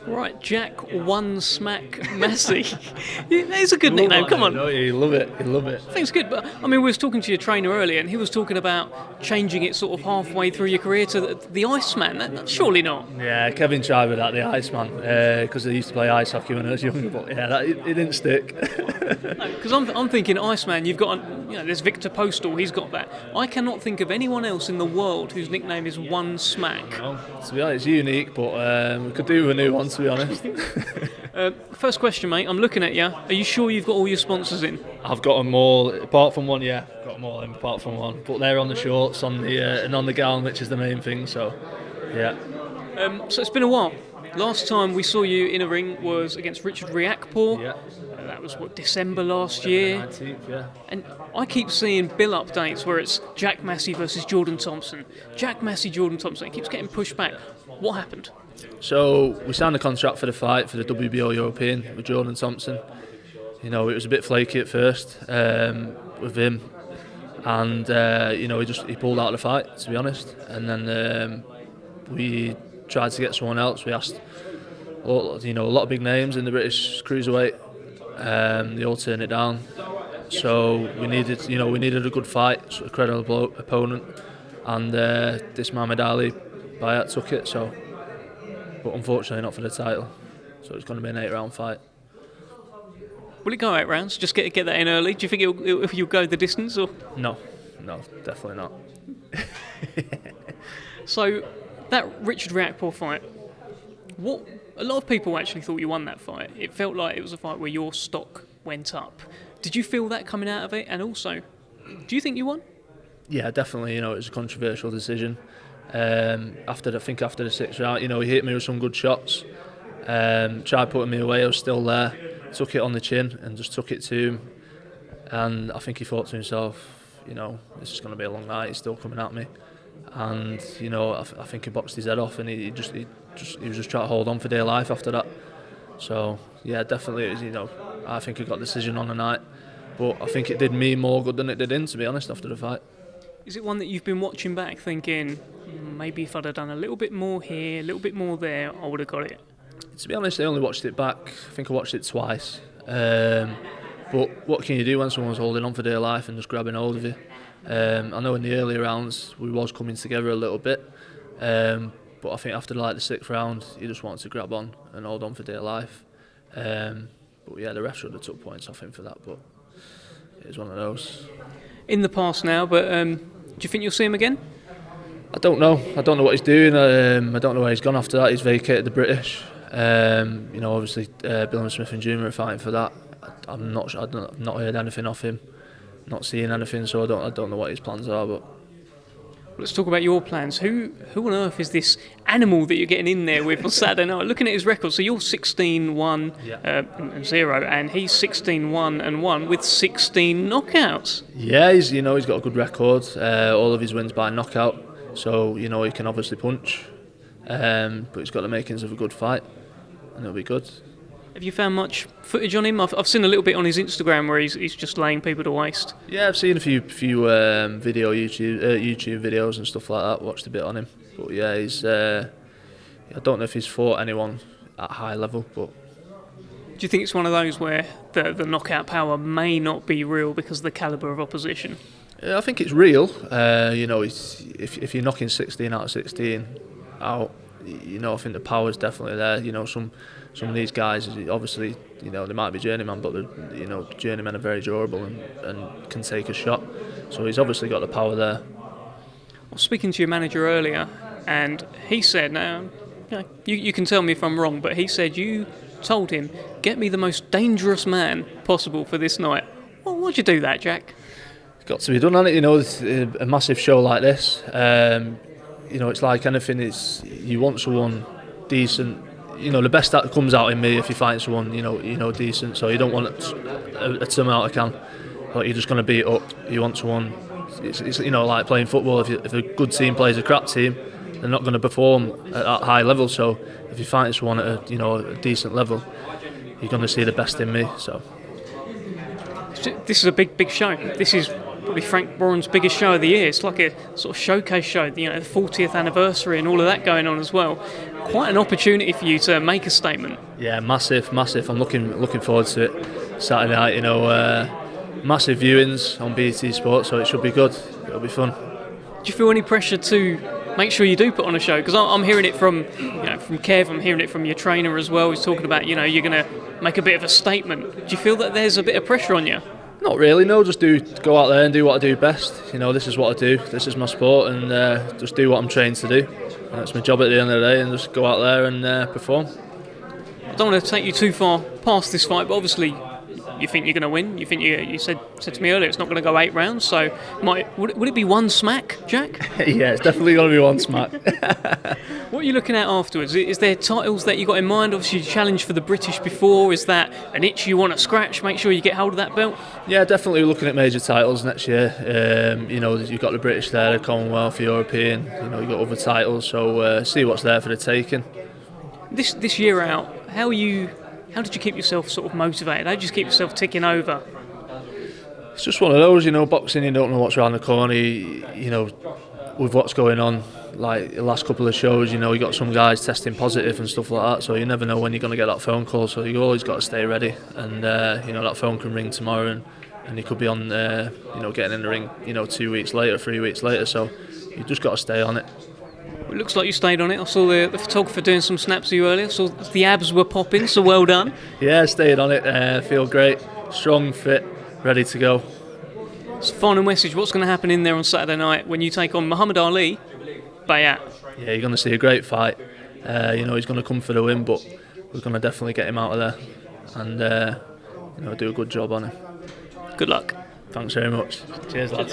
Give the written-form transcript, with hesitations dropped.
Right, Jack One Smack Massey. It's a good nickname, come on. No, you love it, you love it. I think it's good, but I mean, we was talking to your trainer earlier, and he was talking about changing it sort of halfway through your career to the Iceman. Surely not. Yeah, Kevin tried with that, the Iceman, because I used to play ice hockey when I was younger, but yeah, it didn't stick. Because I'm thinking Iceman, you've got, there's Victor Postal, he's got that. I cannot think of anyone else in the world whose nickname is One Smack. No, to be honest, it's unique, but we could do with a new one, to be honest. First question, mate, I'm looking at you. Are you sure you've got all your sponsors in? I've got them all, apart from one, yeah. Got them all in, apart from one. But they're on the shorts, and on the gown, which is the main thing, so, yeah. So it's been a while. Last time we saw you in a ring was against Richard Riakporhe. Yeah. That was, December last year? 19th, yeah. And I keep seeing bill updates where it's Jack Massey versus Jordan Thompson. Jack Massey, Jordan Thompson. It keeps getting pushed back. What happened? So we signed a contract for the fight for the WBO European with Jordan Thompson. It was a bit flaky at first with him, and he pulled out of the fight, to be honest. And then we tried to get someone else. We asked a lot of big names in the British Cruiserweight. They all turned it down. So we needed a good fight, a credible opponent, and this Muhammad Ali Bayat took it. But unfortunately not for the title. So it's going to be an 8-round fight. Will it go 8 rounds? Just get that in early. Do you think you'll go the distance? Or No, definitely not. So that Richard Riakporhe fight, a lot of people actually thought you won that fight. It felt like it was a fight where your stock went up. Did you feel that coming out of it? And also, do you think you won? Yeah, definitely. It was a controversial decision. After the 6th round, he hit me with some good shots. Tried putting me away. I was still there. Took it on the chin and just took it to him. And I think he thought to himself, this is going to be a long night. He's still coming at me. And I think he boxed his head off, and he was just trying to hold on for dear life after that. So yeah, definitely, it was, I think he got the decision on the night, but I think it did me more good than it did him, to be honest, after the fight. Is it one that you've been watching back, thinking maybe if I'd have done a little bit more here, a little bit more there, I would have got it? To be honest, I only watched it back. I think I watched it twice. But what can you do when someone's holding on for dear life and just grabbing hold of you? I know in the early rounds we was coming together a little bit, but I think after the 6th round, you just wanted to grab on and hold on for dear life. But yeah, the ref should have took points off him for that, but it was one of those. In the past now, but do you think you'll see him again? I don't know. I don't know what he's doing. I don't know where he's gone after that. He's vacated the British. Obviously, Bill Smith and Jr. are fighting for that. I've not heard anything off him. Not seeing anything, so I don't know what his plans are. But let's talk about your plans. Who on earth is this animal that you're getting in there with on Saturday night? Looking at his record, so you're 16-1 and 0, and he's 16-1 and 1 with 16 knockouts. Yeah, he's got a good record. All of his wins by knockout, so he can obviously punch, but he's got the makings of a good fight, and it'll be good. Have you found much footage on him? I've seen a little bit on his Instagram where he's just laying people to waste. Yeah, I've seen a few YouTube videos and stuff like that. Watched a bit on him, but yeah, I don't know if he's fought anyone at high level, but. Do you think it's one of those where the knockout power may not be real because of the calibre of opposition? I think it's real. If you're knocking 16 out of 16 out, I think the power's definitely there. Some of these guys, obviously, they might be journeyman, but journeymen are very durable and can take a shot. So he's obviously got the power there. I was speaking to your manager earlier, and he said, now, you can tell me if I'm wrong, but he said you told him, get me the most dangerous man possible for this night. Well, why'd you do that, Jack? It's got to be done, hasn't it? A massive show like this. It's like anything. You want someone decent. The best that comes out in me if you find someone, decent. So you don't want a ton out of can. Like you're just going to beat up. You want someone. It's like playing football. If a good team plays a crap team, they're not going to perform at that high level. So if you find someone at a decent level, you're going to see the best in me. So this is a big show. This is probably Frank Warren's biggest show of the year. It's like a sort of showcase show, the 40th anniversary and all of that going on as well. Quite an opportunity for you to make a statement. Yeah, massive. I'm looking forward to it. Saturday night, massive viewings on BT Sport, so it should be good. It'll be fun. Do you feel any pressure to make sure you do put on a show? Because I'm hearing it from Kev, I'm hearing it from your trainer as well. He's talking about, you're going to make a bit of a statement. Do you feel that there's a bit of pressure on you? Not really, no. Just go out there and do what I do best. This is what I do. This is my sport, and just do what I'm trained to do. And that's my job at the end of the day, and just go out there and perform. I don't want to take you too far past this fight, but obviously you think you're going to win. You think you said to me earlier it's not going to go 8 rounds. So would it be one smack, Jack? Yeah, it's definitely going to be one smack. What are you looking at afterwards? Is there titles that you got in mind? Obviously, you challenged for the British before. Is that an itch you want to scratch? Make sure you get hold of that belt. Yeah, definitely looking at major titles next year. You've got the British there, the Commonwealth, European. You've got other titles. So see what's there for the taking. This year out, how did you keep yourself sort of motivated? How did you keep yourself ticking over? It's just one of those, boxing, you don't know what's around the corner, with what's going on, like the last couple of shows, you got some guys testing positive and stuff like that, so you never know when you're going to get that phone call, so you always got to stay ready, and that phone can ring tomorrow, and you could be on, getting in the ring, 2 weeks later, 3 weeks later, so you just got to stay on it. It looks like you stayed on it. I saw the photographer doing some snaps of you earlier. I saw the abs were popping, so well done. Yeah, stayed on it. Feel great, strong, fit, ready to go. So final message, what's going to happen in there on Saturday night when you take on Muhammad Ali Bayat? Yeah, you're going to see a great fight. He's going to come for the win, but we're going to definitely get him out of there and do a good job on him. Good luck. Thanks very much. Cheers, lads.